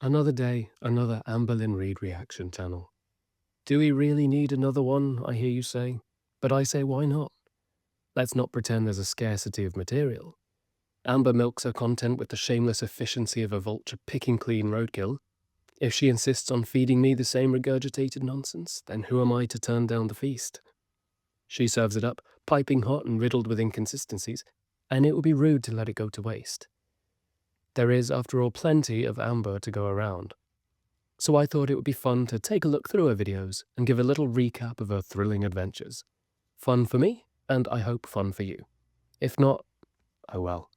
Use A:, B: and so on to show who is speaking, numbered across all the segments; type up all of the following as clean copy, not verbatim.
A: Another day, another Amberlynn Reid reaction channel. Do we really need another one, I hear you say? But I say, why not? Let's not pretend there's a scarcity of material. Amber milks her content with the shameless efficiency of a vulture picking clean roadkill. If she insists on feeding me the same regurgitated nonsense, then who am I to turn down the feast? She serves it up, piping hot and riddled with inconsistencies, and it would be rude to let it go to waste. There is, after all, plenty of Amber to go around. So I thought it would be fun to take a look through her videos and give a little recap of her thrilling adventures. Fun for me, and I hope fun for you. If not, oh well.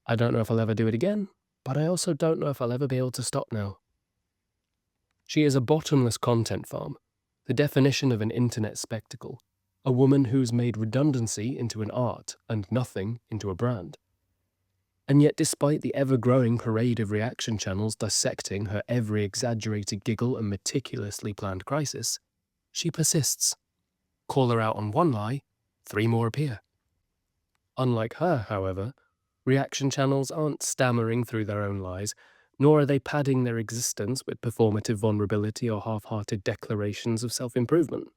A: I don't know if I'll ever do it again, but I also don't know if I'll ever be able to stop now. She is a bottomless content farm, the definition of an internet spectacle, a woman who's made redundancy into an art and nothing into a brand. And yet, despite the ever-growing parade of reaction channels dissecting her every exaggerated giggle and meticulously planned crisis, she persists. Call her out on one lie, 3 more appear. Unlike her, however, reaction channels aren't stammering through their own lies, nor are they padding their existence with performative vulnerability or half-hearted declarations of self-improvement.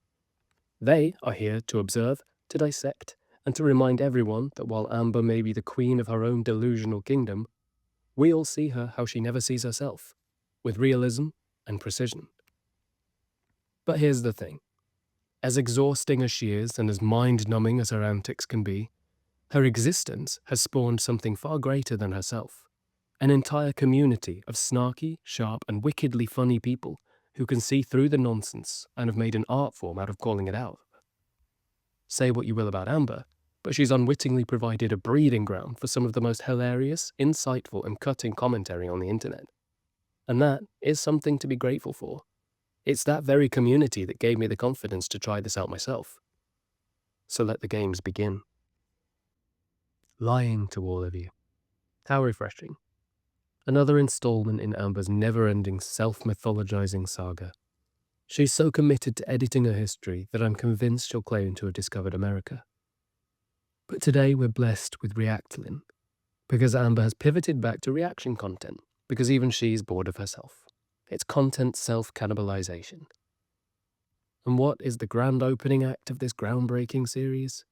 A: They are here to observe, to dissect, and to remind everyone that while Amber may be the queen of her own delusional kingdom, we all see her how she never sees herself, with realism and precision. But here's the thing. As exhausting as she is and as mind-numbing as her antics can be, her existence has spawned something far greater than herself. An entire community of snarky, sharp, and wickedly funny people who can see through the nonsense and have made an art form out of calling it out. Say what you will about Amber, but she's unwittingly provided a breeding ground for some of the most hilarious, insightful, and cutting commentary on the internet. And that is something to be grateful for. It's that very community that gave me the confidence to try this out myself. So let the games begin. Lying to all of you. How refreshing. Another installment in Amber's never-ending self-mythologizing saga. She's so committed to editing her history that I'm convinced she'll claim to have discovered America. But today we're blessed with Reactlin, because Amber has pivoted back to reaction content, because even she's bored of herself. It's content self-cannibalization. And what is the grand opening act of this groundbreaking series?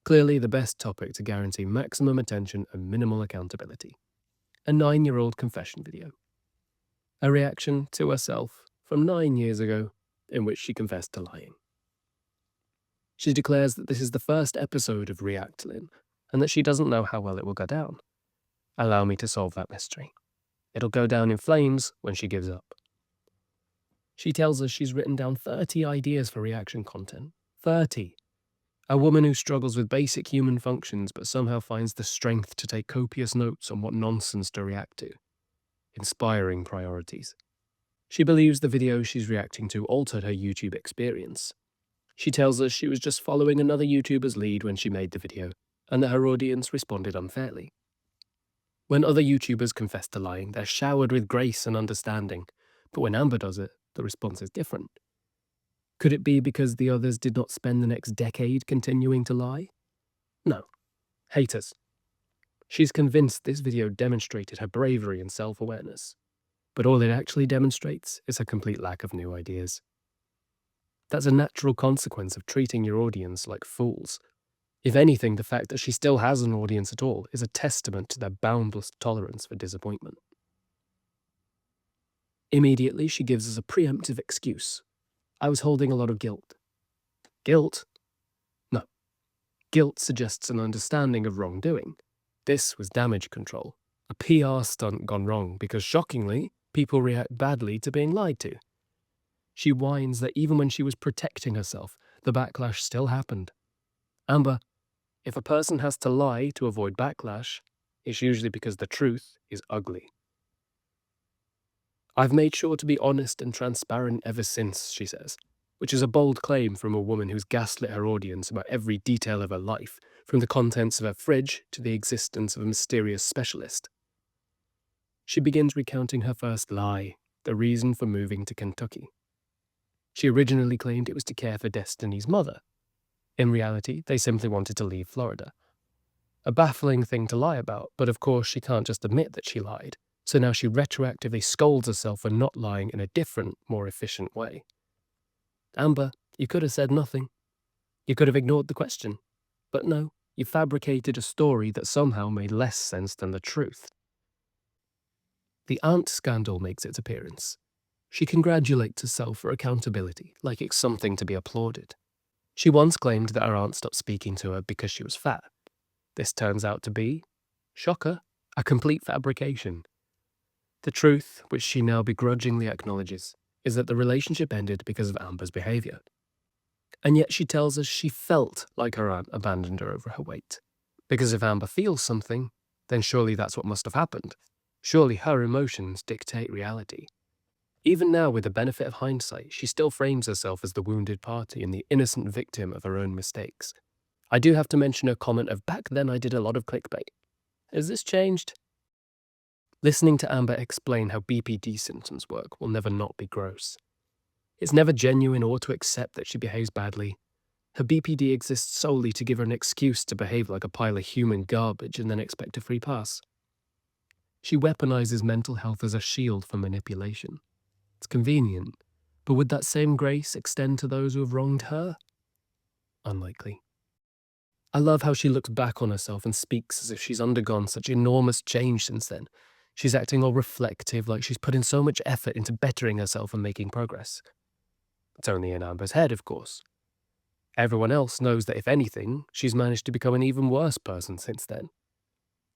A: Clearly the best topic to guarantee maximum attention and minimal accountability. A 9-year-old confession video. A reaction to herself from 9 years ago in which she confessed to lying. She declares that this is the first episode of Reactlin and that she doesn't know how well it will go down. Allow me to solve that mystery. It'll go down in flames when she gives up. She tells us she's written down 30 ideas for reaction content. 30. A woman who struggles with basic human functions but somehow finds the strength to take copious notes on what nonsense to react to. Inspiring priorities. She believes the videos she's reacting to altered her YouTube experience. She tells us she was just following another YouTuber's lead when she made the video, and that her audience responded unfairly. When other YouTubers confess to lying, they're showered with grace and understanding, but when Amber does it, the response is different. Could it be because the others did not spend the next decade continuing to lie? No. Haters. She's convinced this video demonstrated her bravery and self-awareness, but all it actually demonstrates is her complete lack of new ideas. That's a natural consequence of treating your audience like fools. If anything, the fact that she still has an audience at all is a testament to their boundless tolerance for disappointment. Immediately, she gives us a preemptive excuse. I was holding a lot of guilt. Guilt? No. Guilt suggests an understanding of wrongdoing. This was damage control, a PR stunt gone wrong because, shockingly, people react badly to being lied to. She whines that even when she was protecting herself, the backlash still happened. Amber, if a person has to lie to avoid backlash, it's usually because the truth is ugly. I've made sure to be honest and transparent ever since, she says, which is a bold claim from a woman who's gaslit her audience about every detail of her life, from the contents of her fridge to the existence of a mysterious specialist. She begins recounting her first lie, the reason for moving to Kentucky. She originally claimed it was to care for Destiny's mother. In reality, they simply wanted to leave Florida. A baffling thing to lie about, but of course she can't just admit that she lied, So now she retroactively scolds herself for not lying in a different, more efficient way. Amber, you could have said nothing. You could have ignored the question. But no, you fabricated a story that somehow made less sense than the truth. The aunt scandal makes its appearance. She congratulates herself for accountability, like it's something to be applauded. She once claimed that her aunt stopped speaking to her because she was fat. This turns out to be, shocker, a complete fabrication. The truth, which she now begrudgingly acknowledges, is that the relationship ended because of Amber's behaviour. And yet she tells us she felt like her aunt abandoned her over her weight. Because if Amber feels something, then surely that's what must have happened. Surely her emotions dictate reality. Even now, with the benefit of hindsight, she still frames herself as the wounded party and the innocent victim of her own mistakes. I do have to mention her comment of, back then I did a lot of clickbait. Has this changed? Listening to Amber explain how BPD symptoms work will never not be gross. It's never genuine or to accept that she behaves badly. Her BPD exists solely to give her an excuse to behave like a pile of human garbage and then expect a free pass. She weaponizes mental health as a shield for manipulation. It's convenient, but would that same grace extend to those who have wronged her? Unlikely. I love how she looks back on herself and speaks as if she's undergone such enormous change since then. She's acting all reflective, like she's put in so much effort into bettering herself and making progress. It's only in Amber's head, of course. Everyone else knows that if anything, she's managed to become an even worse person since then.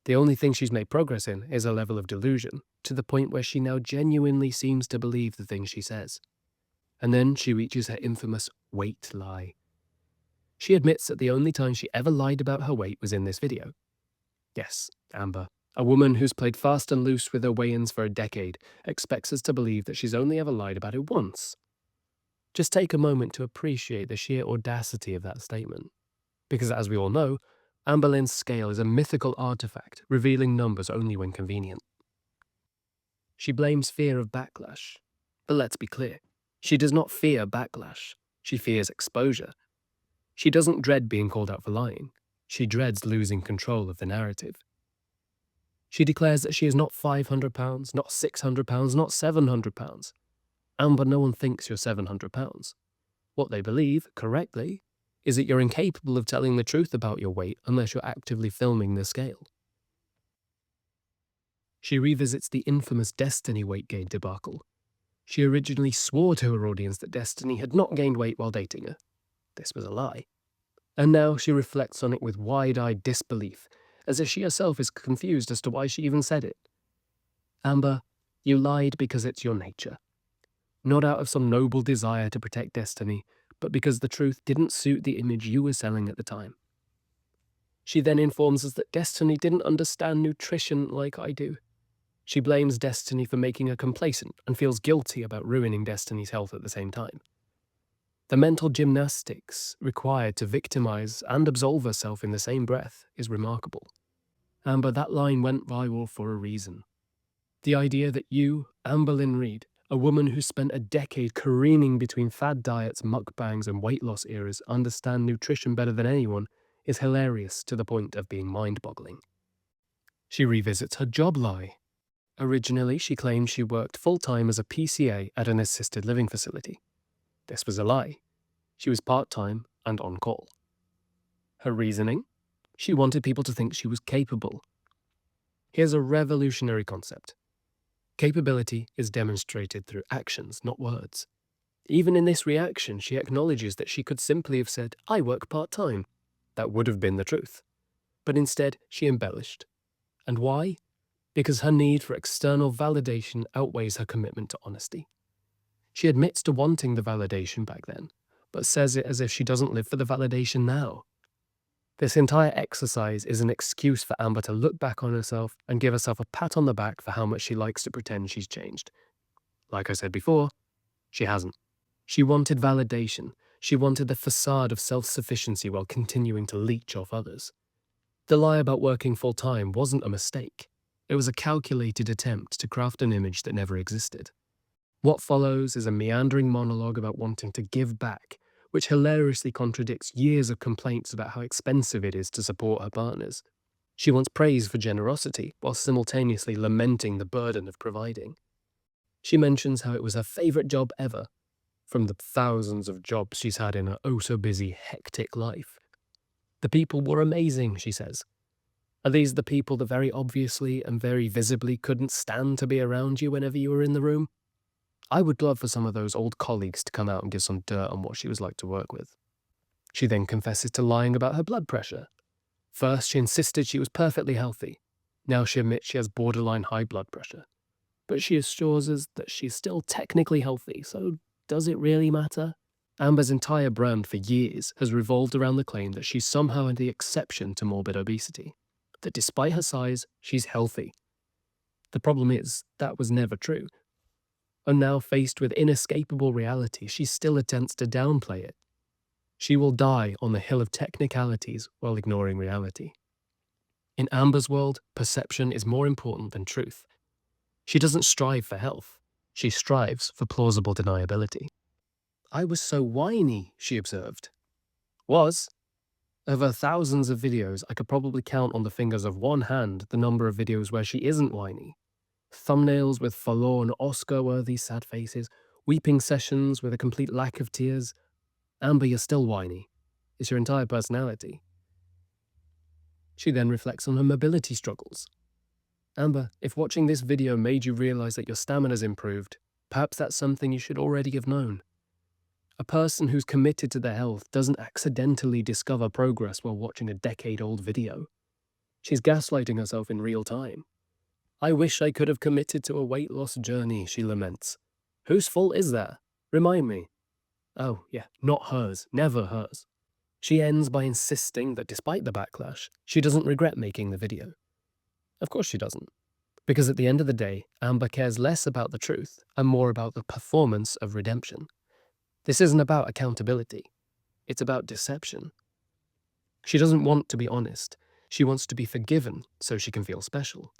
A: The only thing she's made progress in is a level of delusion, to the point where she now genuinely seems to believe the things she says. And then she reaches her infamous weight lie. She admits that the only time she ever lied about her weight was in this video. Yes, Amber, a woman who's played fast and loose with her weigh-ins for a decade, expects us to believe that she's only ever lied about it once. Just take a moment to appreciate the sheer audacity of that statement. Because as we all know, Amberlynn's scale is a mythical artifact, revealing numbers only when convenient. She blames fear of backlash. But let's be clear, she does not fear backlash. She fears exposure. She doesn't dread being called out for lying. She dreads losing control of the narrative. She declares that she is not 500 pounds, not 600 pounds, not 700 pounds. Amber, no one thinks you're 700 pounds. What they believe, correctly, is that you're incapable of telling the truth about your weight unless you're actively filming the scale. She revisits the infamous Destiny weight gain debacle. She originally swore to her audience that Destiny had not gained weight while dating her. This was a lie. And now she reflects on it with wide-eyed disbelief, as if she herself is confused as to why she even said it. Amber, you lied because it's your nature. Not out of some noble desire to protect Destiny, but because the truth didn't suit the image you were selling at the time. She then informs us that Destiny didn't understand nutrition like I do. She blames Destiny for making her complacent and feels guilty about ruining Destiny's health at the same time. The mental gymnastics required to victimize and absolve herself in the same breath is remarkable. Amber, that line went viral for a reason. The idea that you, Amberlynn Reid, a woman who spent a decade careening between fad diets, mukbangs, and weight loss eras, understand nutrition better than anyone, is hilarious to the point of being mind-boggling. She revisits her job lie. Originally, she claimed she worked full-time as a PCA at an assisted living facility. This was a lie. She was part-time and on call. Her reasoning? She wanted people to think she was capable. Here's a revolutionary concept. Capability is demonstrated through actions, not words. Even in this reaction, she acknowledges that she could simply have said, I work part-time. That would have been the truth. But instead, she embellished. And why? Because her need for external validation outweighs her commitment to honesty. She admits to wanting the validation back then, but says it as if she doesn't live for the validation now. This entire exercise is an excuse for Amber to look back on herself and give herself a pat on the back for how much she likes to pretend she's changed. Like I said before, she hasn't. She wanted validation. She wanted the facade of self-sufficiency while continuing to leech off others. The lie about working full-time wasn't a mistake. It was a calculated attempt to craft an image that never existed. What follows is a meandering monologue about wanting to give back, which hilariously contradicts years of complaints about how expensive it is to support her partners. She wants praise for generosity while simultaneously lamenting the burden of providing. She mentions how it was her favourite job ever, from the thousands of jobs she's had in her oh-so-busy, hectic life. The people were amazing, she says. Are these the people that very obviously and very visibly couldn't stand to be around you whenever you were in the room? I would love for some of those old colleagues to come out and give some dirt on what she was like to work with. She then confesses to lying about her blood pressure. First, she insisted she was perfectly healthy. Now she admits she has borderline high blood pressure. But she assures us that she's still technically healthy, so does it really matter? Amber's entire brand for years has revolved around the claim that she's somehow the exception to morbid obesity, that despite her size, she's healthy. The problem is, that was never true. And now faced with inescapable reality, she still attempts to downplay it. She will die on the hill of technicalities while ignoring reality. In Amber's world, perception is more important than truth. She doesn't strive for health. She strives for plausible deniability. I was so whiny, she observed. Was? Of her thousands of videos, I could probably count on the fingers of one hand the number of videos where she isn't whiny. Thumbnails with forlorn, Oscar-worthy sad faces, weeping sessions with a complete lack of tears. Amber, you're still whiny. It's your entire personality. She then reflects on her mobility struggles. Amber, if watching this video made you realize that your stamina's improved, perhaps that's something you should already have known. A person who's committed to their health doesn't accidentally discover progress while watching a decade-old video. She's gaslighting herself in real time. I wish I could have committed to a weight loss journey, she laments. Whose fault is that? Remind me. Oh, yeah, not hers, never hers. She ends by insisting that despite the backlash, she doesn't regret making the video. Of course she doesn't. Because at the end of the day, Amber cares less about the truth and more about the performance of redemption. This isn't about accountability. It's about deception. She doesn't want to be honest. She wants to be forgiven so she can feel special.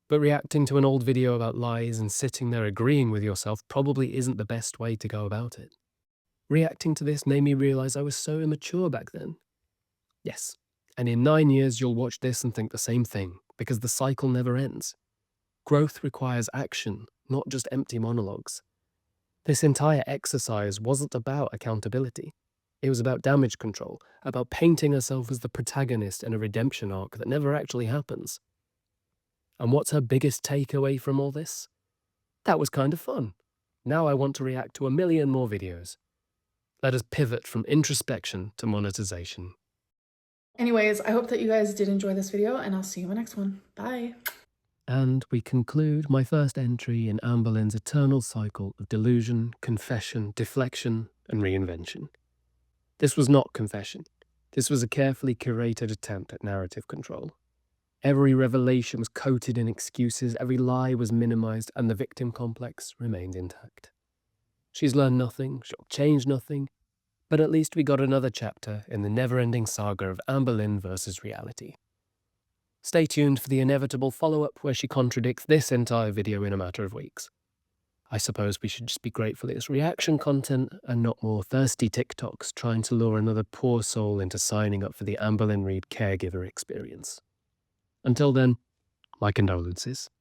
A: But reacting to an old video about lies and sitting there agreeing with yourself probably isn't the best way to go about it. Reacting to this made me realize I was so immature back then. Yes, and in 9 years you'll watch this and think the same thing, because the cycle never ends. Growth requires action, not just empty monologues. This entire exercise wasn't about accountability. It was about damage control, about painting herself as the protagonist in a redemption arc that never actually happens. And what's her biggest takeaway from all this? That was kind of fun. Now I want to react to a million more videos. Let us pivot from introspection to monetization.
B: Anyways, I hope that you guys did enjoy this video, and I'll see you in the next one. Bye.
A: And we conclude my first entry in Amberlynn's eternal cycle of delusion, confession, deflection, and reinvention. This was not confession. This was a carefully curated attempt at narrative control. Every revelation was coated in excuses, every lie was minimized, and the victim complex remained intact. She's learned nothing, she'll change nothing, but at least we got another chapter in the never-ending saga of Amberlynn versus reality. Stay tuned for the inevitable follow-up where she contradicts this entire video in a matter of weeks. I suppose we should just be grateful it's reaction content and not more thirsty TikToks trying to lure another poor soul into signing up for the Amberlynn Reid caregiver experience. Until then, my condolences.